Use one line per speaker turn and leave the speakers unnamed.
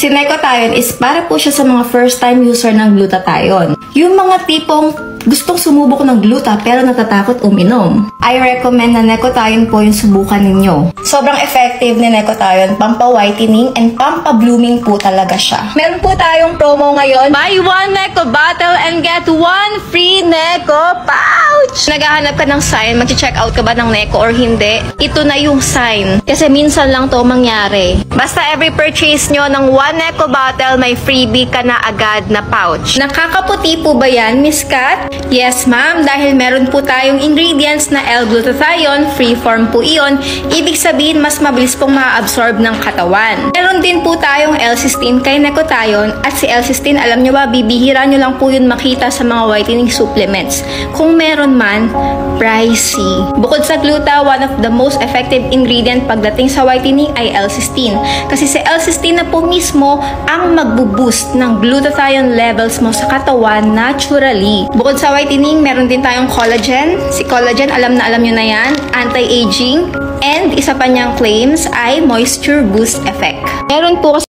Si Necothione is para po siya sa mga first time user ng glutathione. Yung mga tipong gustong sumubok ng gluta pero natatakot uminom. I recommend na Necothione po yung subukan ninyo. Sobrang effective ni Necothione, pampa-whitening and pampa-blooming po talaga siya. Meron po tayong promo ngayon. Buy one Neco bottle and get one free Neco pouch! Naghahanap ka ng sign, mag-check out ka ba ng Neco or hindi? Ito na yung sign. Kasi minsan lang to mangyari. Basta every purchase nyo ng one Neco bottle, may freebie ka na agad na pouch. Nakakaputi po ba yan, Miss Kat? Yes, ma'am. Dahil meron po tayong ingredients na L-glutathione, free-form po iyon. Ibig sabihin, mas mabilis pong ma-absorb ng katawan. Meron din po tayong L-cysteine kay Necothione. At si L-cysteine, alam nyo ba, bibihira nyo lang po yun makita sa mga whitening supplements. Kung meron man, pricey. Bukod sa gluta, one of the most effective ingredient pagdating sa whitening ay L-cysteine. Kasi si L-cysteine na po mismo ang magbo-boost ng glutathione levels mo sa katawan naturally. Bukod sa whitening, meron din tayong collagen. Si collagen, alam na alam nyo na yan, anti-aging. And isa pa niyang claims ay moisture boost effect. Meron po kasi